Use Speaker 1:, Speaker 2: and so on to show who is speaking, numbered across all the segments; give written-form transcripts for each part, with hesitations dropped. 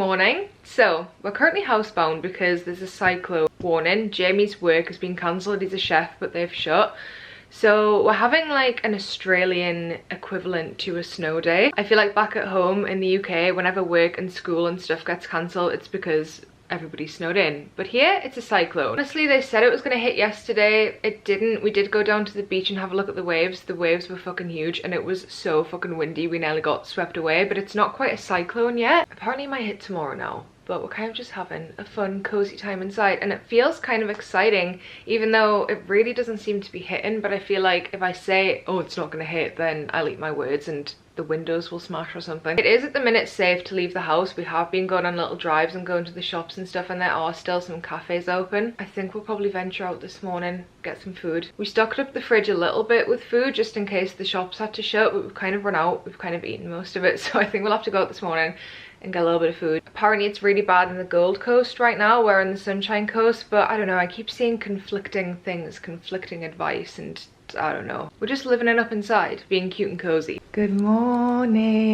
Speaker 1: morning. So we're currently housebound because there's a cyclone warning. Jamie's work has been cancelled. He's a chef, but they've shut. So we're having like an Australian equivalent to a snow day. I feel like back at home in the UK, whenever work and school and stuff gets cancelled, it's because everybody snowed in. But here it's a cyclone. Honestly, they said it was going to hit yesterday. It didn't. We did go down to the beach and have a look at the waves. The waves were fucking huge and it was so fucking windy. We nearly got swept away, but it's not quite a cyclone yet. Apparently it might hit tomorrow now. But we're kind of just having a fun, cozy time inside, and it feels kind of exciting, even though it really doesn't seem to be hitting. But I feel like if I say, oh, it's not gonna hit, then I'll eat my words and the windows will smash or something. It is at the minute safe to leave the house. We have been going on little drives and going to the shops and stuff, and there are still some cafes open. I think we'll probably venture out this morning, get some food. We stocked up the fridge a little bit with food just in case the shops had to shut, but we've kind of run out. We've kind of eaten most of it, so I think we'll have to go out this morning and get a little bit of food. Apparently it's really bad in the Gold Coast right now. We're in the Sunshine Coast, but I don't know, I keep seeing conflicting things, conflicting advice, and I don't know. We're just living it up inside, being cute and cozy. Good morning.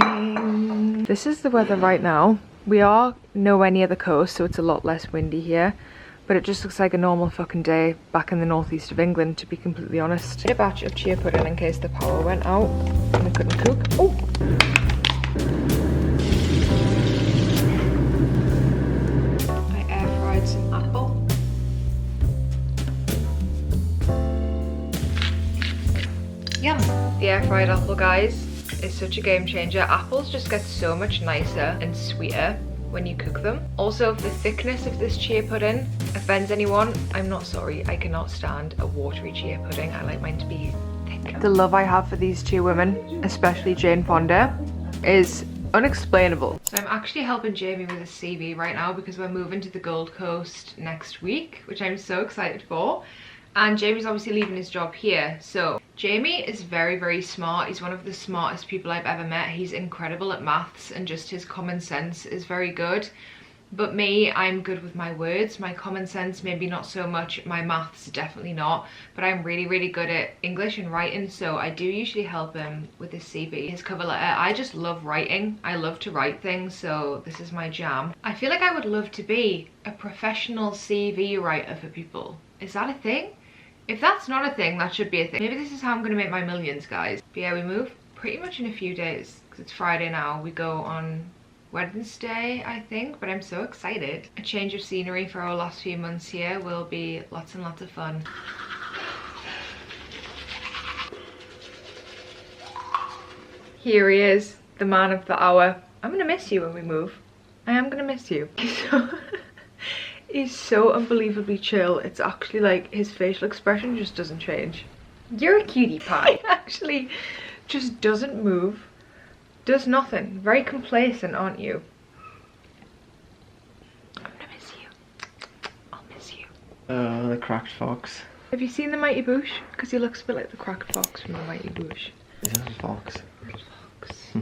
Speaker 1: This is the weather right now. We are nowhere near the coast, so it's a lot less windy here, but it just looks like a normal fucking day back in the northeast of England, to be completely honest. I did a batch of chia pudding in case the power went out and we couldn't cook. Oh! Some apple. Yum! The air fried apple, guys, is such a game changer. Apples just get so much nicer and sweeter when you cook them. Also, if the thickness of this chia pudding offends anyone, I'm not sorry. I cannot stand a watery chia pudding. I like mine to be thick. The love I have for these two women, especially Jane Fonda, is unexplainable. So I'm actually helping Jamie with his CV right now because we're moving to the Gold Coast next week, which I'm so excited for. And Jamie's obviously leaving his job here. So Jamie is very, very smart. He's one of the smartest people I've ever met. He's incredible at maths and just his common sense is very good. But me, I'm good with my words. My common sense, maybe not so much. My maths, definitely not. But I'm really, really good at English and writing. So I do usually help him with his CV, his cover letter. I just love writing. I love to write things. So this is my jam. I feel like I would love to be a professional CV writer for people. Is that a thing? If that's not a thing, that should be a thing. Maybe this is how I'm going to make my millions, guys. But yeah, we move pretty much in a few days. Because it's Friday now. We go on Wednesday, I think, but I'm so excited. A change of scenery for our last few months here will be lots and lots of fun. Here he is, the man of the hour. I'm gonna miss you when we move. I am gonna miss you. He's so unbelievably chill. It's actually like his facial expression just doesn't change. You're a cutie pie. He actually just doesn't move. Does nothing. Very complacent, aren't you? I'm gonna miss you. I'll miss you.
Speaker 2: The cracked fox.
Speaker 1: Have you seen the Mighty Boosh? Because he looks a bit like the cracked fox from the Mighty Boosh.
Speaker 2: Is that a fox?
Speaker 1: Fox.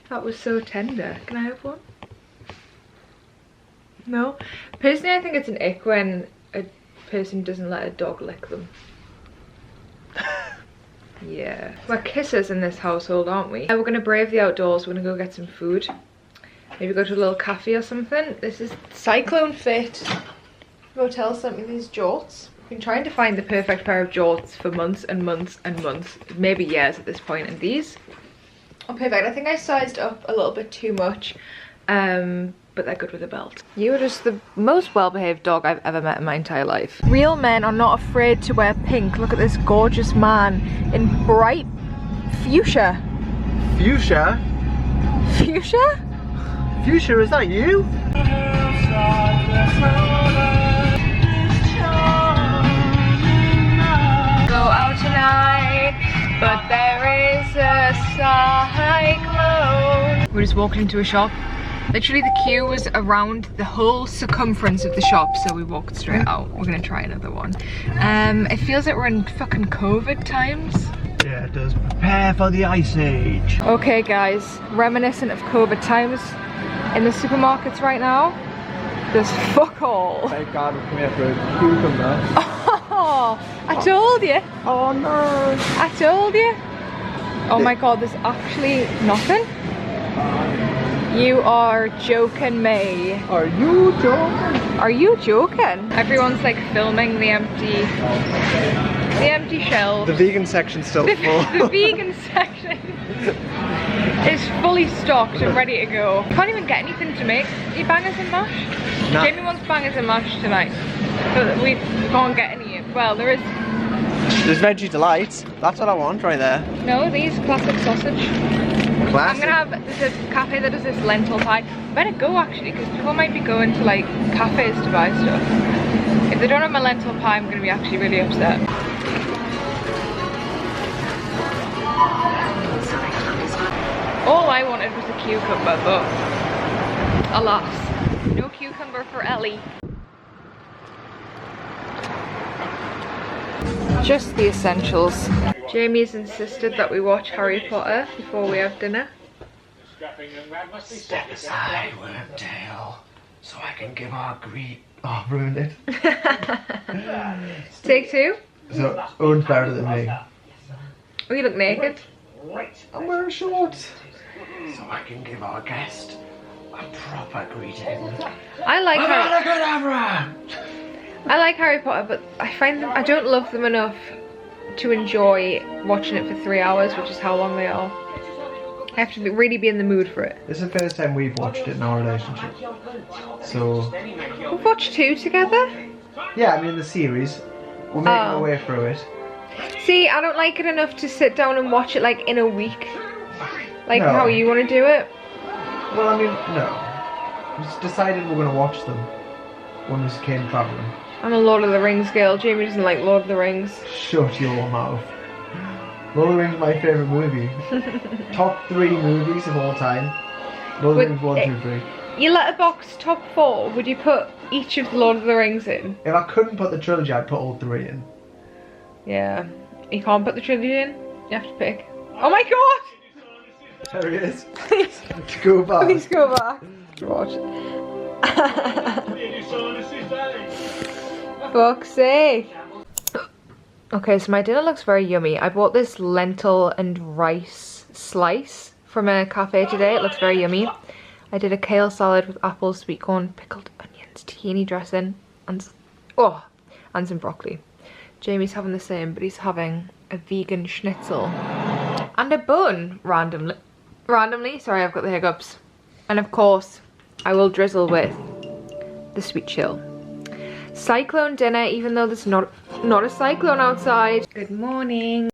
Speaker 1: That was so tender. Can I have one? No? Personally, I think it's an ick when a person doesn't let a dog lick them. Yeah. We're kissers in this household, aren't we? We're gonna brave the outdoors. We're gonna go get some food. Maybe go to a little cafe or something. This is Cyclone Fit. Motel sent me these jorts. I've been trying to find the perfect pair of jorts for months and months and months. Maybe years at this point, and these are perfect. I think I sized up a little bit too much. But they're good with a belt. You are just the most well-behaved dog I've ever met in my entire life. Real men are not afraid to wear pink. Look at this gorgeous man in bright fuchsia.
Speaker 2: Fuchsia?
Speaker 1: Fuchsia?
Speaker 2: Fuchsia, is that you?
Speaker 1: Go out tonight, but there is a cyclone. We're just walking into a shop. Literally the queue was around the whole circumference of the shop, so we walked straight out. We're gonna try another one. It feels like we're in fucking COVID times.
Speaker 2: Yeah, it does. Prepare for the ice age.
Speaker 1: Okay guys, reminiscent of COVID times. In the supermarkets right now, there's fuck all.
Speaker 2: Thank God we're coming here for a cucumber.
Speaker 1: Oh, I told you.
Speaker 2: Oh no.
Speaker 1: I told you. Oh my god, there's actually nothing? You are joking me.
Speaker 2: Are you joking?
Speaker 1: Are you joking? Everyone's like filming the empty shelves.
Speaker 2: The vegan section's still full.
Speaker 1: The vegan section is fully stocked and ready to go. Can't even get anything to make. You bangers and mash?
Speaker 2: Nah.
Speaker 1: Jamie wants bangers and mash tonight, but we can't get any. Well, there is.
Speaker 2: There's veggie delights. That's what I want right there.
Speaker 1: No, these classic sausage. I'm
Speaker 2: Classic.
Speaker 1: gonna have this cafe that does this lentil pie. Better go actually, because people might be going to like cafes to buy stuff. If they don't have my lentil pie, I'm gonna be actually really upset. All I wanted was a cucumber, but alas, no cucumber for Ellie. Just the essentials. Jamie's insisted that we watch Harry Potter before we have dinner.
Speaker 2: Step aside, Wormtail, so I can give our greet. Oh, ruined it.
Speaker 1: Take two.
Speaker 2: So, Owen's better than me.
Speaker 1: Oh, you look naked.
Speaker 2: I'm wearing shorts. So I can give our guest a proper greeting.
Speaker 1: I like
Speaker 2: Abracadabra!
Speaker 1: Harry Potter, but I find them, I don't love them enough to enjoy watching it for 3 hours, which is how long they are. I have to really be in the mood for it.
Speaker 2: This is the first time we've watched it in our relationship. So,
Speaker 1: We've watched 2 together.
Speaker 2: yeah, I mean the series. We're making our way through it.
Speaker 1: See, I don't like it enough to sit down and watch it like in a week. Like
Speaker 2: No.
Speaker 1: how you want to do it.
Speaker 2: Well, I mean, no. We just decided we're going to watch them when we came travelling.
Speaker 1: I'm a Lord of the Rings girl. Jamie doesn't like Lord of the Rings.
Speaker 2: Shut your mouth. Lord of the Rings is my favourite movie. Top 3 movies of all time. Lord of the Rings 1, 2, 3.
Speaker 1: Your letterbox top 4, would you put each of the Lord of the Rings in?
Speaker 2: If I couldn't put the trilogy, I'd put all 3 in.
Speaker 1: Yeah. You can't put the trilogy in? You have to pick. Oh my god!
Speaker 2: There he is.
Speaker 1: Please,
Speaker 2: Let's go back.
Speaker 1: please go back. Watch. Fuck's sake. Okay, so my dinner looks very yummy. I bought this lentil and rice slice from a cafe today. It looks very yummy. I did a kale salad with apples, sweet corn, pickled onions, tahini dressing, and some broccoli. Jamie's having the same, but he's having a vegan schnitzel and a bun randomly. Sorry, I've got the hiccups. And of course, I will drizzle with the sweet chill. Cyclone dinner, even though there's not a cyclone outside. Good morning.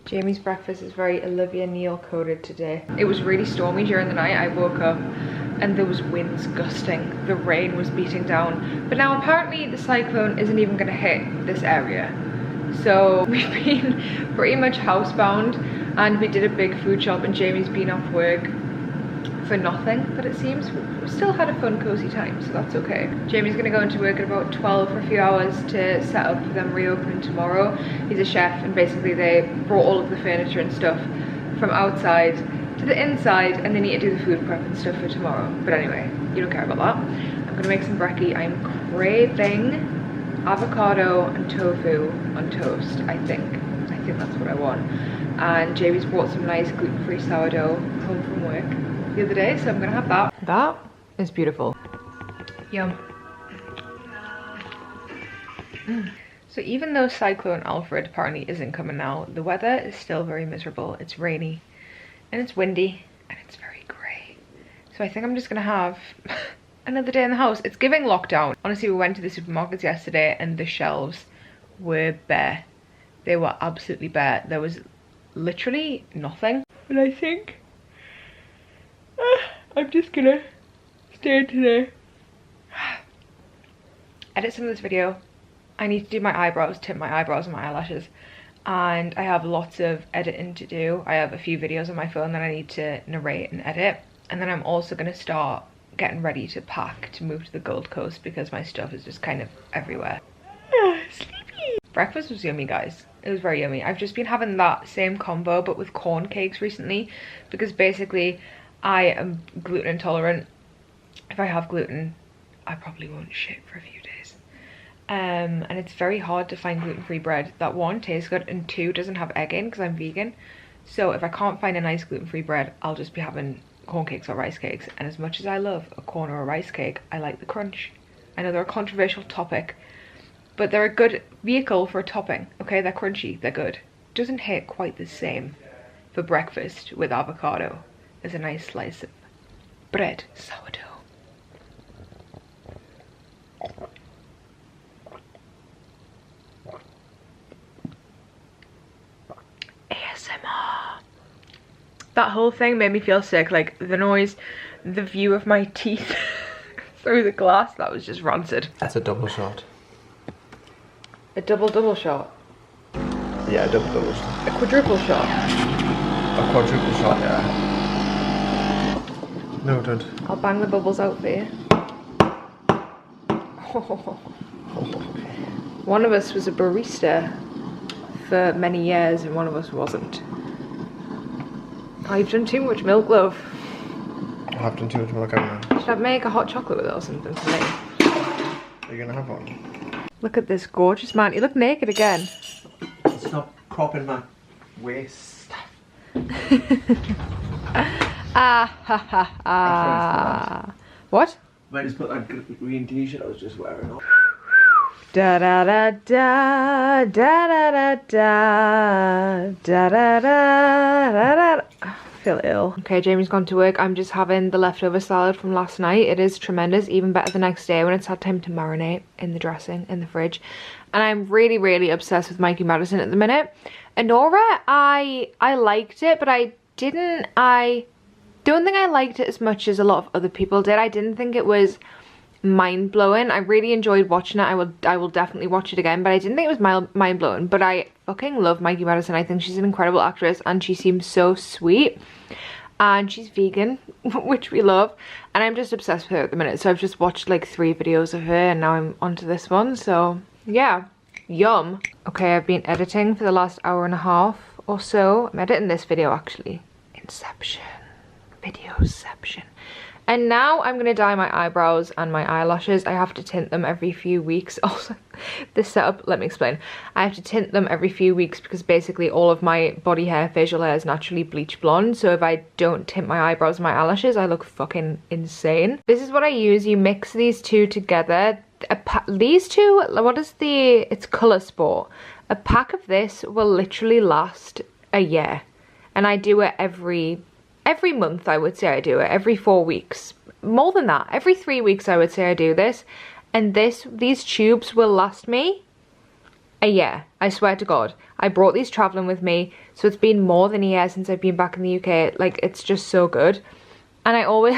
Speaker 1: Jamie's breakfast is very Olivia Neal coded today. It was really stormy during the night. I woke up and there was winds gusting. The rain was beating down. But now apparently the cyclone isn't even gonna hit this area. So we've been pretty much housebound, and we did a big food shop, and Jamie's been off work for nothing, but it seems we still had a fun cozy time, so that's okay. Jamie's gonna go into work at about 12 for a few hours to set up for them reopening tomorrow. He's a chef, and basically they brought all of the furniture and stuff from outside to the inside, and they need to do the food prep and stuff for tomorrow. But anyway, you don't care about that. I'm gonna make some brekkie. I'm craving avocado and tofu on toast. I think that's what I want. And Jamie's brought some nice gluten-free sourdough home from work the other day, so I'm gonna have that. That is beautiful. Yum. So even though Cyclone Alfred apparently isn't coming now, the weather is still very miserable. It's rainy and it's windy and it's very grey. So I think I'm just gonna have another day in the house. It's giving lockdown. Honestly, we went to the supermarkets yesterday and the shelves were bare. They were absolutely bare. There was literally nothing. And I think I'm just gonna stay in today. Edit some of this video. I need to do my eyebrows, tint my eyebrows and my eyelashes. And I have lots of editing to do. I have a few videos on my phone that I need to narrate and edit. And then I'm also gonna start getting ready to pack to move to the Gold Coast because my stuff is just kind of everywhere. Sleepy. Breakfast was yummy, guys. It was very yummy. I've just been having that same combo but with corn cakes recently because basically I am gluten intolerant. If I have gluten, I probably won't shit for a few days. And it's very hard to find gluten-free bread that one tastes good and two doesn't have egg in because I'm vegan. So if I can't find a nice gluten-free bread, I'll just be having corn cakes or rice cakes. And as much as I love a corn or a rice cake, I like the crunch. I know they're a controversial topic, but they're a good vehicle for a topping. Okay, they're crunchy, they're good. Doesn't hit quite the same for breakfast with avocado as a nice slice of bread, sourdough. ASMR. That whole thing made me feel sick, like the noise, the view of my teeth through the glass, that was just rancid.
Speaker 2: That's a double shot.
Speaker 1: A double shot?
Speaker 2: Yeah, a double shot.
Speaker 1: A quadruple shot?
Speaker 2: A quadruple shot, yeah. No, don't.
Speaker 1: I'll bang the bubbles out for you. One of us was a barista for many years and one of us wasn't. Oh, you've done too much milk, love.
Speaker 2: I've done too much milk, haven't I?
Speaker 1: Should I make a hot chocolate with it or something for me?
Speaker 2: Are you gonna have one?
Speaker 1: Look at this gorgeous man. You look naked again.
Speaker 2: Stop cropping my waist.
Speaker 1: Ah ha ha ha. What?
Speaker 2: I just put that green t-shirt I was just wearing on.
Speaker 1: Da da da da da da da da da da da da. I feel ill. Okay, Jamie's gone to work. I'm just having the leftover salad from last night. It is tremendous, even better the next day when it's had time to marinate in the dressing in the fridge. And I'm really, really obsessed with Mikey Madison at the minute. Anora, I liked it, but I don't think I liked it as much as a lot of other people did. I didn't think it was mind-blowing. I really enjoyed watching it. I will definitely watch it again, but I didn't think it was mind-blowing. But I fucking love Mikey Madison. I think she's an incredible actress and she seems so sweet. And she's vegan, which we love. And I'm just obsessed with her at the minute. So I've just watched like 3 videos of her and now I'm onto this one. So yeah, yum. Okay, I've been editing for the last hour and a half or so. I'm editing this video actually. Inception. Videoception. And now I'm going to dye my eyebrows and my eyelashes. I have to tint them every few weeks. Also, this setup, let me explain. I have to tint them every few weeks because basically all of my body hair, facial hair is naturally bleach blonde. So if I don't tint my eyebrows and my eyelashes, I look fucking insane. This is what I use. You mix these two together. These two, what is it's Colour Sport. A pack of this will literally last a year. And I do it every month. I would say I do it every 4 weeks, more than that, every 3 weeks I would say I do this, and these tubes will last me a year. I swear to God. I brought these traveling with me, so it's been more than a year since I've been back in the UK. Like, it's just so good. And I always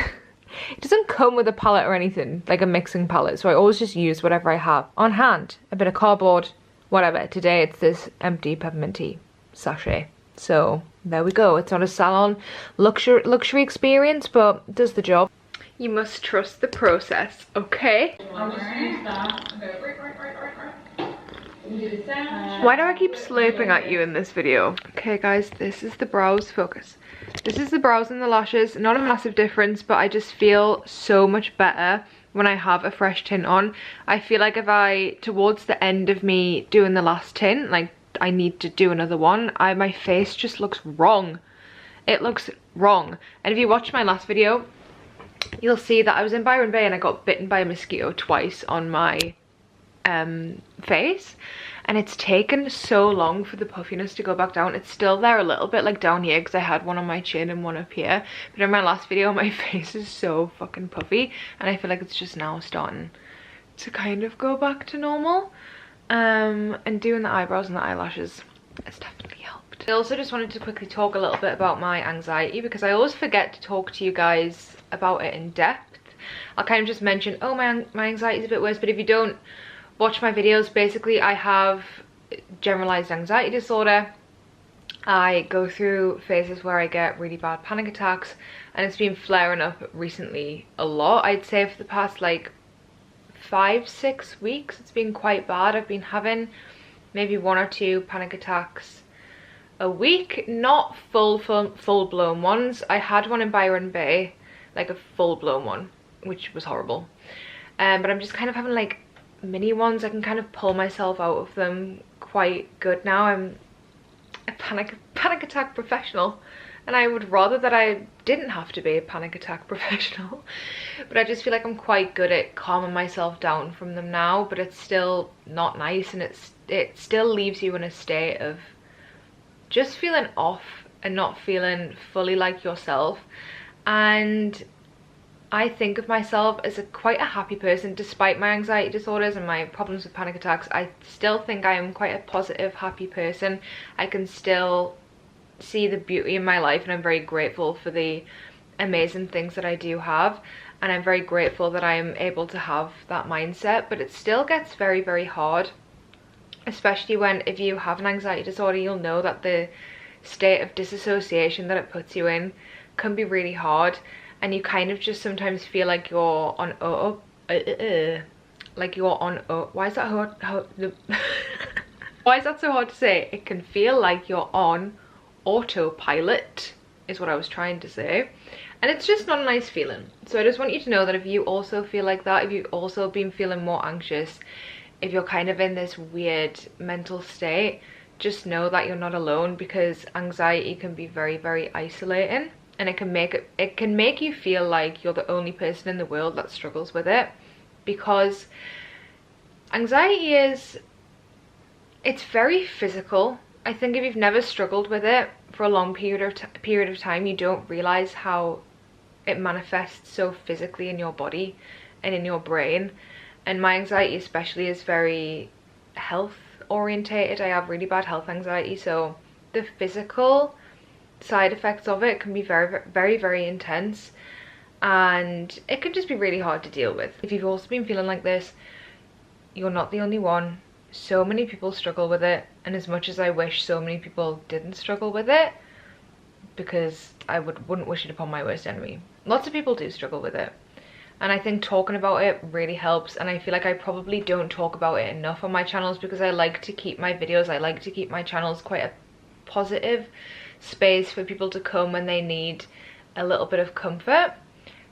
Speaker 1: it doesn't come with a palette or anything, like a mixing palette, so I always just use whatever I have on hand, a bit of cardboard, whatever. Today it's this empty peppermint tea sachet. So there we go. It's not a salon luxury experience, but it does the job. You must trust the process, okay? Why do I keep slurping at you in this video? Okay guys, this is the brows. Focus. This is the brows and the lashes. Not a massive difference, but I just feel so much better when I have a fresh tint on. I feel like towards the end of me doing the last tint, like I need to do another one, my face just looks wrong. It looks wrong. And if you watch my last video, you'll see that I was in Byron Bay and I got bitten by a mosquito twice on my face, and it's taken so long for the puffiness to go back down. It's still there a little bit, like down here, because I had one on my chin and one up here, but in my last video my face is so fucking puffy and I feel like it's just now starting to kind of go back to normal. And doing the eyebrows and the eyelashes has definitely helped. I also just wanted to quickly talk a little bit about my anxiety, because I always forget to talk to you guys about it in depth. I'll kind of just mention, oh, my anxiety is a bit worse, but if you don't watch my videos, basically I have generalized anxiety disorder. I go through phases where I get really bad panic attacks, and it's been flaring up recently a lot. I'd say for the past like 5-6 weeks it's been quite bad. I've been having maybe 1 or 2 panic attacks a week, not full-blown ones. I had one in Byron Bay, like a full-blown one, which was horrible, but I'm just kind of having like mini ones. I can kind of pull myself out of them quite good now. I'm a panic attack professional, and I would rather that I didn't have to be a panic attack professional, but I just feel like I'm quite good at calming myself down from them now. But it's still not nice, and it still leaves you in a state of just feeling off and not feeling fully like yourself. And I think of myself as quite a happy person. Despite my anxiety disorders and my problems with panic attacks, I still think I am quite a positive, happy person. I can still see the beauty in my life, and I'm very grateful for the amazing things that I do have, and I'm very grateful that I'm able to have that mindset. But it still gets very, very hard, especially when, if you have an anxiety disorder, you'll know that the state of disassociation that it puts you in can be really hard, and you kind of just sometimes feel like you're on why is that hard? Why is that so hard to say? It can feel like you're on autopilot, is what I was trying to say, and it's just not a nice feeling. So I just want you to know that if you also feel like that, if you've also been feeling more anxious, if you're kind of in this weird mental state, just know that you're not alone, because anxiety can be very, very isolating, and it can make you feel like you're the only person in the world that struggles with it. Because anxiety it's very physical. I think if you've never struggled with it for a long period of time, you don't realize how it manifests so physically in your body and in your brain. And my anxiety especially is very health orientated. I have really bad health anxiety, so the physical side effects of it can be very, very, very intense, and it can just be really hard to deal with. If you've also been feeling like this, you're not the only one. So many people struggle with it, and as much as I wish so many people didn't struggle with it, because I wouldn't wish it upon my worst enemy, lots of people do struggle with it. And I think talking about it really helps, and I feel like I probably don't talk about it enough on my channels, because I like to keep my videos, I like to keep my channels quite a positive space for people to come when they need a little bit of comfort.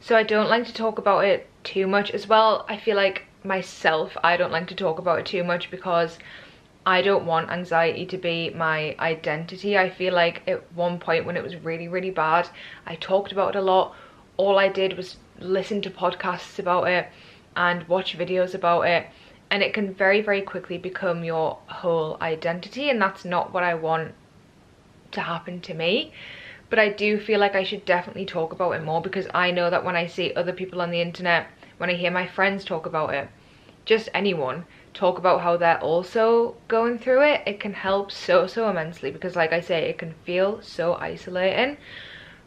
Speaker 1: So I don't like to talk about it too much as well. I feel like myself, I don't like to talk about it too much, because I don't want anxiety to be my identity. I feel like at one point when it was really, really bad, I talked about it a lot. All I did was listen to podcasts about it and watch videos about it, and it can very, very quickly become your whole identity, and that's not what I want to happen to me. But I do feel like I should definitely talk about it more, because I know that when I see other people on the internet, when I hear my friends talk about it, just anyone talk about how they're also going through it, it can help so immensely, because like I say, it can feel so isolating.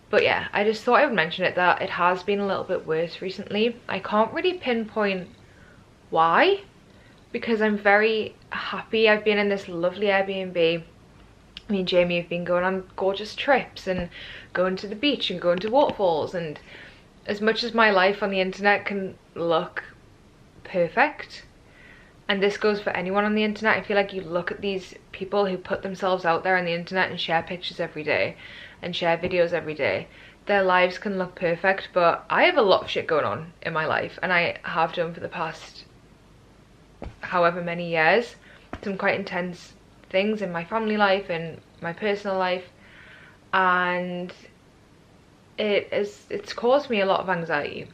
Speaker 1: But yeah, I just thought I would mention it, that it has been a little bit worse recently. I can't really pinpoint why, because I'm very happy. I've been in this lovely Airbnb. Me and Jamie have been going on gorgeous trips and going to the beach and going to waterfalls, and as much as my life on the internet can look perfect, and this goes for anyone on the internet, I feel like you look at these people who put themselves out there on the internet and share pictures every day and share videos every day, their lives can look perfect, but I have a lot of shit going on in my life, and I have done for the past however many years. Some quite intense things in my family life and my personal life, and it's caused me a lot of anxiety.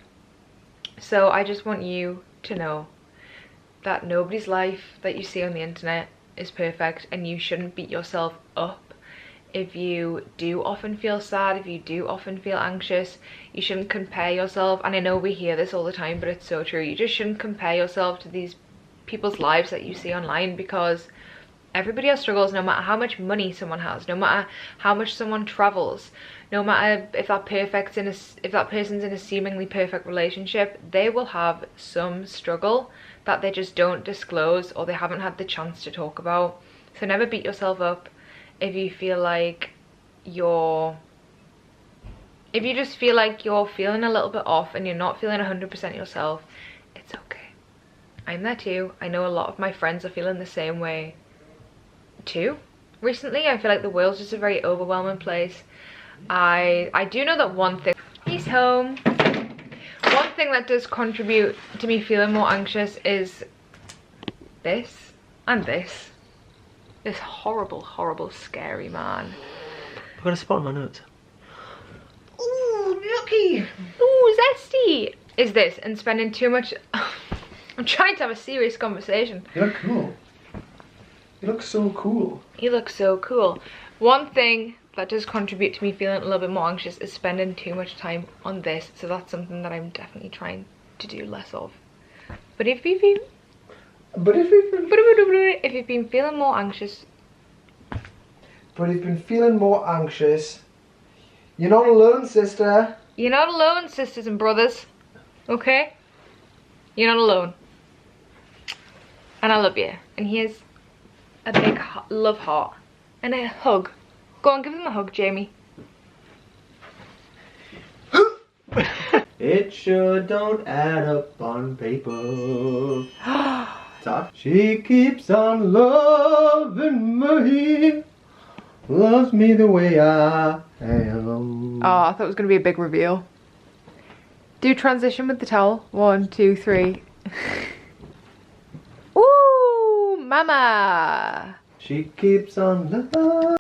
Speaker 1: So I just want you to know that nobody's life that you see on the internet is perfect, and you shouldn't beat yourself up if you do often feel sad, if you do often feel anxious. You shouldn't compare yourself, and I know we hear this all the time, but it's so true. You just shouldn't compare yourself to these people's lives that you see online, because everybody has struggles. No matter how much money someone has, no matter how much someone travels, no matter if that person's in a seemingly perfect relationship, they will have some struggle that they just don't disclose, or they haven't had the chance to talk about. So never beat yourself up if you feel like if you just feel like you're feeling a little bit off and you're not feeling 100% yourself. It's okay. I'm there too. I know a lot of my friends are feeling the same way too recently. I feel like the world's just a very overwhelming place. I do know that one thing, he's home, one thing that does contribute to me feeling more anxious is this, and this. This horrible, horrible, scary man.
Speaker 2: I've got a spot on my notes. Ooh, lucky!
Speaker 1: Ooh, zesty! Is this, and spending too much... I'm trying to have a serious conversation.
Speaker 2: You look cool. You look so cool.
Speaker 1: You look so cool. One thing that does contribute to me feeling a little bit more anxious is spending too much time on this. So that's something that I'm definitely trying to do less of. But if you've been feeling more anxious...
Speaker 2: But you've been feeling more anxious. You're not alone, sister.
Speaker 1: You're not alone, sisters and brothers. Okay? You're not alone. And I love you. And here's a big love heart. And a hug. Go on, give them a hug, Jamie.
Speaker 2: It sure don't add up on paper. She keeps on loving me. Loves me the way I am.
Speaker 1: Oh, I thought it was going to be a big reveal. Do transition with the towel. 1, 2, 3. Ooh, mama.
Speaker 2: She keeps on loving.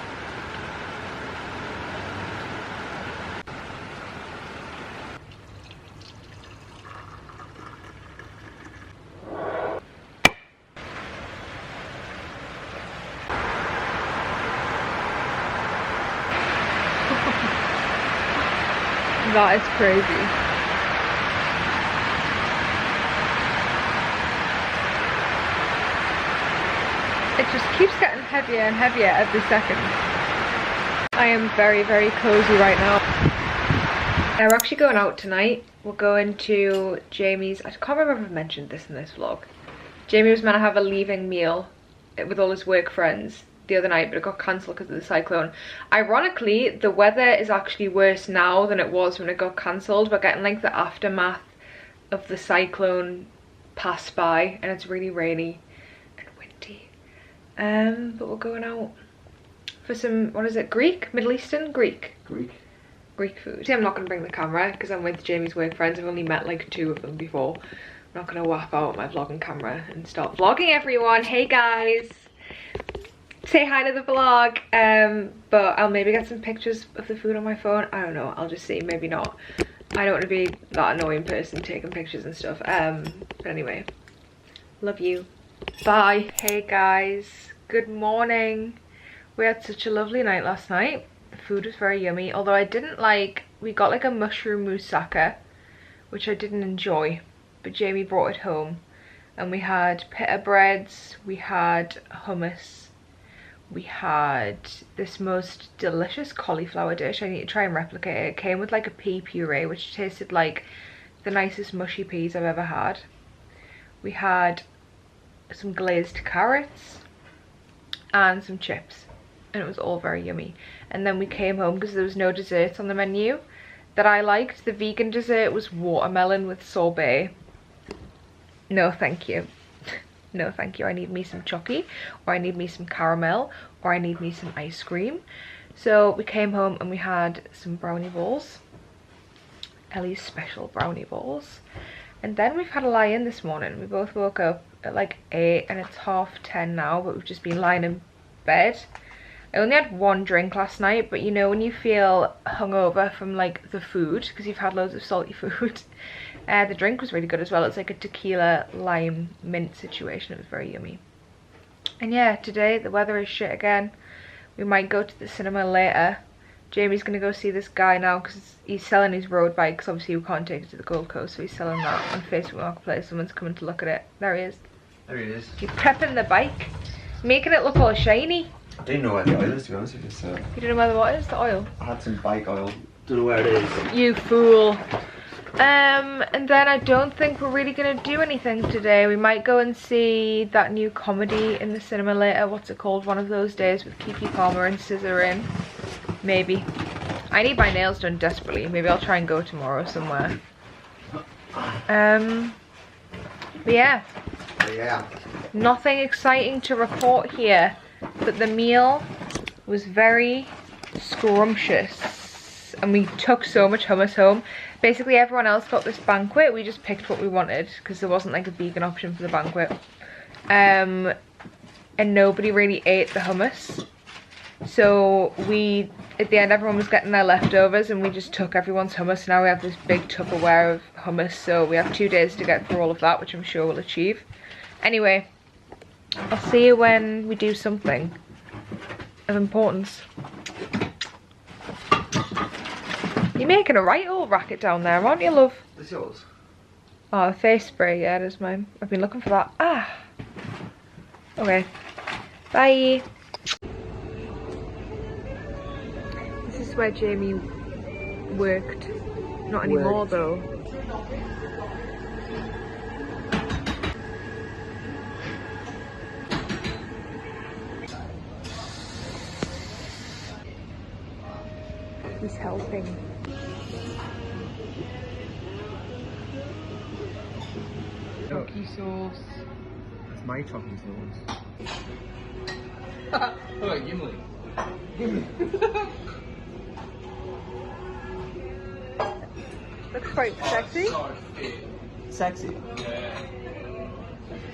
Speaker 1: That is crazy. It just keeps getting heavier and heavier every second. I am very, very cozy right now. We're actually going out tonight. We're going to Jamie's, I can't remember if I've mentioned this in this vlog. Jamie was meant to have a leaving meal with all his work friends the other night, but it got cancelled because of the cyclone. Ironically, the weather is actually worse now than it was when it got cancelled. We're getting like the aftermath of the cyclone pass by, and it's really rainy and windy. But we're going out for some, what is it, Middle Eastern? Greek food. See, I'm not going to bring the camera because I'm with Jamie's work friends. I've only met like 2 of them before. I'm not going to whap out my vlogging camera and start vlogging everyone. Hey guys! Say hi to the vlog. But I'll maybe get some pictures of the food on my phone. I don't know, I'll just see, maybe not. I don't want to be that annoying person taking pictures and stuff. But anyway, love you. Bye. Hey guys, good morning. We had such a lovely night last night. The food was very yummy, although I didn't like, we got like a mushroom moussaka, which I didn't enjoy, but Jamie brought it home. And we had pita breads, we had hummus, we had this most delicious cauliflower dish. I need to try and replicate it. It came with like a pea puree, which tasted like the nicest mushy peas I've ever had. We had some glazed carrots and some chips, and it was all very yummy. And then we came home because there was no desserts on the menu that I liked. The vegan dessert was watermelon with sorbet. No thank you. No thank you. I need me some chocolate, or I need me some caramel, or I need me some ice cream. So we came home and we had some brownie balls, Ellie's special brownie balls. And then we've had a lie in this morning. We both woke up at like 8 and it's 10:30 now, but we've just been lying in bed. I only had 1 drink last night, but you know when you feel hungover from like the food because you've had loads of salty food. The drink was really good as well. It's like a tequila lime mint situation. It was very yummy. And yeah, today the weather is shit again. We might go to the cinema later. Jamie's gonna go see this guy now because he's selling his road bike, because obviously we can't take it to the Gold Coast, so he's selling that on Facebook Marketplace. Someone's coming to look at it. There he is.
Speaker 2: There he is.
Speaker 1: He's prepping the bike, making it look all shiny.
Speaker 2: I didn't know where the oil is, to be honest with you, so...
Speaker 1: You don't know where the what is? The oil?
Speaker 2: I had some bike oil. Don't know where it is.
Speaker 1: You fool. And then I don't think we're really gonna do anything today. We might go and see that new comedy in the cinema later. What's it called? One of Those Days with Kiki Palmer and Scissor in. Maybe. I need my nails done desperately. Maybe I'll try and go tomorrow somewhere. But yeah. Nothing exciting to report here. But the meal was very scrumptious. And we took so much hummus home. Basically everyone else got this banquet. We just picked what we wanted because there wasn't like a vegan option for the banquet. and nobody really ate the hummus. So at the end, everyone was getting their leftovers and we just took everyone's hummus. Now we have this big Tupperware of hummus, so we have 2 days to get through all of that, which I'm sure we'll achieve. Anyway, I'll see you when we do something of importance. You're making a right old racket down there, aren't you, love?
Speaker 2: It's yours.
Speaker 1: Oh, the face spray, yeah, it is mine. I've been looking for that. Ah! Okay. Bye! This is where Jamie worked. Not anymore, though. He's helping. Cookie sauce.
Speaker 2: That's my cookie sauce. Oh, Gimli. Gimli.
Speaker 1: Looks quite sexy.
Speaker 2: Sexy.
Speaker 3: Yeah.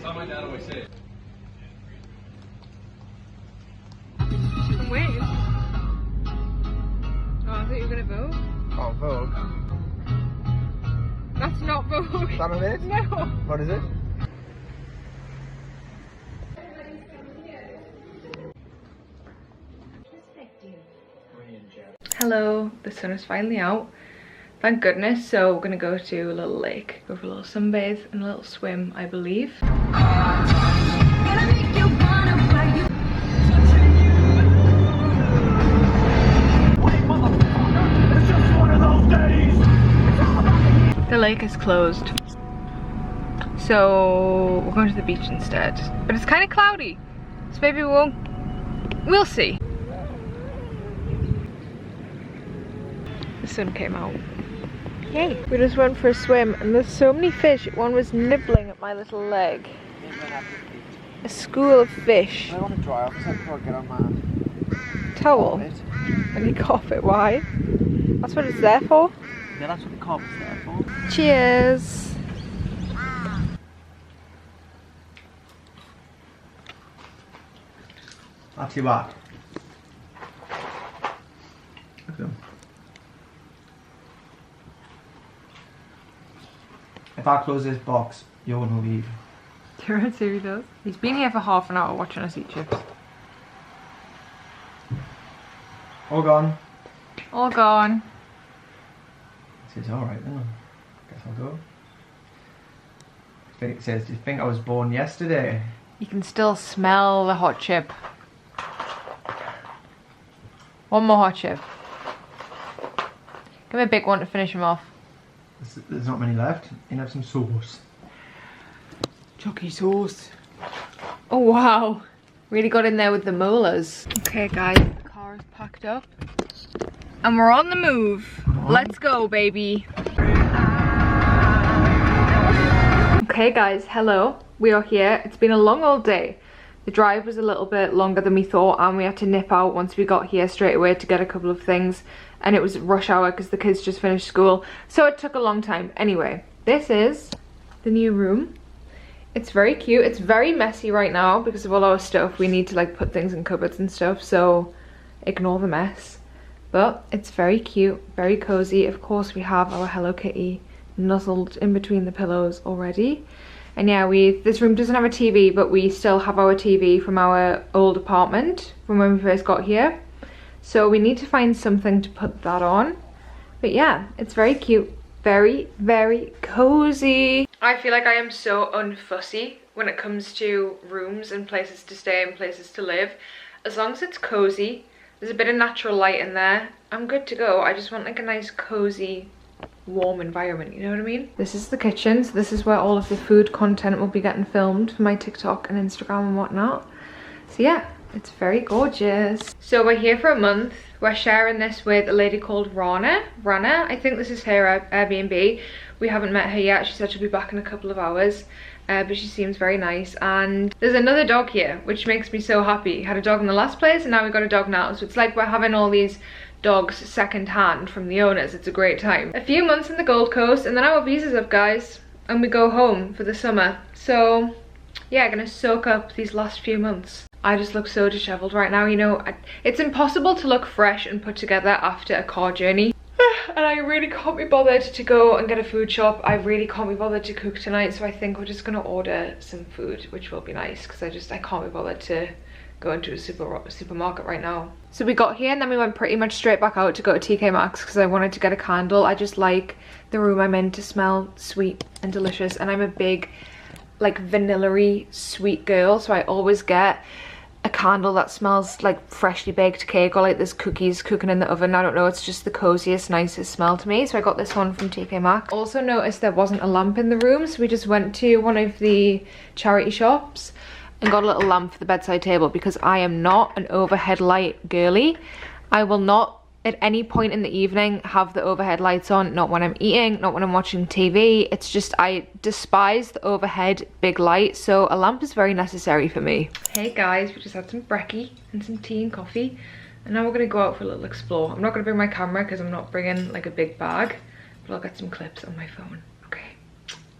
Speaker 3: Something like that always said.
Speaker 1: I'm waiting. Oh, I thought you were gonna Vogue.
Speaker 2: Oh, Vogue.
Speaker 1: That's not Vogue.
Speaker 2: Is that what it is?
Speaker 1: No.
Speaker 2: What is it?
Speaker 1: Hello, the sun is finally out. Thank goodness. So we're gonna go to a little lake, go for a little sunbathe and a little swim, I believe. The lake is closed, so we're going to the beach instead. But it's kind of cloudy, so maybe we'll see. The sun came out. Yay! We just went for a swim and there's so many fish. One was nibbling at my little leg. A school of fish.
Speaker 2: I want to dry off before I get on my
Speaker 1: Towel. And you cough it. Why? That's what it's there for.
Speaker 2: Yeah, that's what the carpet's there for.
Speaker 1: Cheers.
Speaker 2: Actually, what? Look at them. If I close this box, you're gonna leave.
Speaker 1: You're right, he does. He's been here for half an hour watching us eat chips.
Speaker 2: All gone.
Speaker 1: All gone.
Speaker 2: It says, alright then. Guess I'll go. I think it says, do you think I was born yesterday?
Speaker 1: You can still smell the hot chip. One more hot chip. Give me a big one to finish him off.
Speaker 2: There's not many left. You can have some sauce.
Speaker 1: Chucky sauce. Oh wow. Really got in there with the molars. Okay guys, the car is packed up. And we're on the move. Let's go, baby. Okay guys, hello. We are here. It's been a long old day. The drive was a little bit longer than we thought and we had to nip out once we got here straight away to get a couple of things. And it was rush hour because the kids just finished school. So it took a long time. Anyway, this is the new room. It's very cute. It's very messy right now because of all our stuff. We need to like put things in cupboards and stuff. So ignore the mess. But it's very cute, very cozy. Of course we have our Hello Kitty nuzzled in between the pillows already. And yeah, this room doesn't have a TV, but we still have our TV from our old apartment from when we first got here. So we need to find something to put that on. But yeah, it's very cute. Very, very cozy. I feel like I am so unfussy when it comes to rooms and places to stay and places to live. As long as it's cozy, there's a bit of natural light in there, I'm good to go. I just want like a nice cozy warm environment, you know what I mean? This is the kitchen, so this is where all of the food content will be getting filmed for my TikTok and Instagram and whatnot. So yeah, it's very gorgeous. So we're here for a month. We're sharing this with a lady called Rana. I think this is her Airbnb. We haven't met her yet. She said she'll be back in a couple of hours. But she seems very nice. And there's another dog here, which makes me so happy. Had a dog in the last place and now we got a dog now. So it's like we're having all these dogs second hand from the owners. It's a great time. A few months in the Gold Coast and then our visa's up, guys. And we go home for the summer. So yeah, gonna soak up these last few months. I just look so disheveled right now, you know. It's impossible to look fresh and put together after a car journey. And I really can't be bothered to go and get a food shop. I really can't be bothered to cook tonight, so I think we're just gonna order some food, which will be nice, because I can't be bothered to go into a supermarket right now. So we got here and then we went pretty much straight back out to go to TK Maxx because I wanted to get a candle. I just like the room I'm in to smell sweet and delicious, and I'm a big like vanilla-y sweet girl, so I always get a candle that smells like freshly baked cake or like there's cookies cooking in the oven. I don't know, it's just the coziest, nicest smell to me. So I got this one from TK Maxx. Also noticed there wasn't a lamp in the room, so we just went to one of the charity shops and got a little lamp for the bedside table because I am not an overhead light girly. I will not at any point in the evening have the overhead lights on, not when I'm eating, not when I'm watching TV. It's just, I despise the overhead big light, so a lamp is very necessary for me. Hey guys, we just had some brekkie and some tea and coffee, and now we're gonna go out for a little explore. I'm not gonna bring my camera because I'm not bringing like a big bag, but I'll get some clips on my phone. Okay,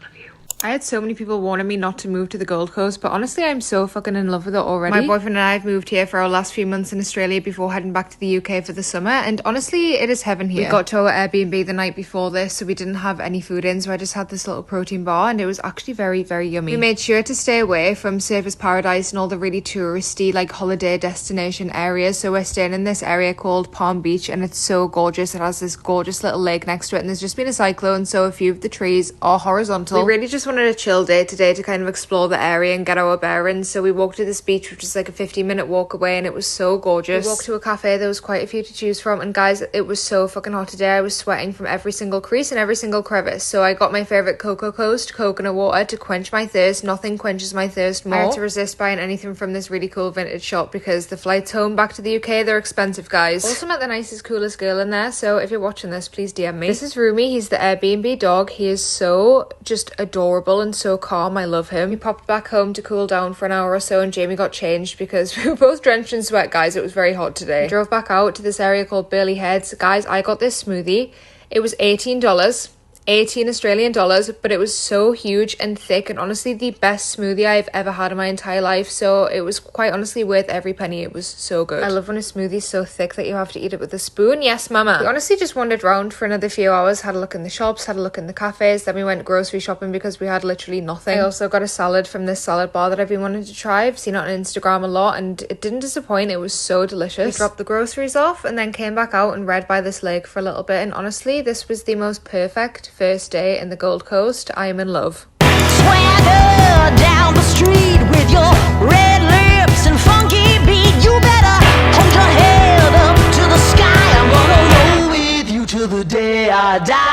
Speaker 1: love you. I had so many people warning me not to move to the Gold Coast, but honestly I'm so fucking in love with it already. My boyfriend and I have moved here for our last few months in Australia before heading back to the UK for the summer, and honestly it is heaven here. We got to our Airbnb the night before this, so we didn't have any food in, so I just had this little protein bar and it was actually very, very yummy. We made sure to stay away from Surfers Paradise and all the really touristy like holiday destination areas, so we're staying in this area called Palm Beach, and it's so gorgeous. It has this gorgeous little lake next to it, and there's just been a cyclone, so a few of the trees are horizontal. We really just wanted a chill day today to kind of explore the area and get our bearings, so we walked to this beach which is like a 15-minute walk away, and it was so gorgeous. We walked to a cafe, there was quite a few to choose from, and guys, it was so fucking hot today. I was sweating from every single crease and every single crevice, so I got my favourite Cocoa Coast coconut water to quench my thirst. Nothing quenches my thirst more. I had to resist buying anything from this really cool vintage shop because the flights home back to the UK, they're expensive, guys. Also met the nicest, coolest girl in there, so if you're watching this, please DM me. This is Rumi, he's the Airbnb dog. He is so just adorable and so calm. I love him. We popped back home to cool down for an hour or so, and Jamie got changed because we were both drenched in sweat, guys. It was very hot today. We drove back out to this area called Burley Heads. Guys, I got this smoothie. It was $18. 18 Australian dollars, but it was so huge and thick, and honestly the best smoothie I've ever had in my entire life, so it was quite honestly worth every penny. It was so good. I love when a smoothie's so thick that you have to eat it with a spoon. Yes, mama. We honestly just wandered around for another few hours, had a look in the shops, had a look in the cafes, then we went grocery shopping because we had literally nothing. I also got a salad from this salad bar that I've been wanting to try. I've seen it on Instagram a lot and it didn't disappoint. It was so delicious. We dropped the groceries off and then came back out and read by this lake for a little bit, and honestly this was the most perfect first day in the Gold Coast. I am in love.
Speaker 4: Swagger down the street with your red lips and funky beat. You better hold your head up to the sky. I'm gonna roll with you till the day I die.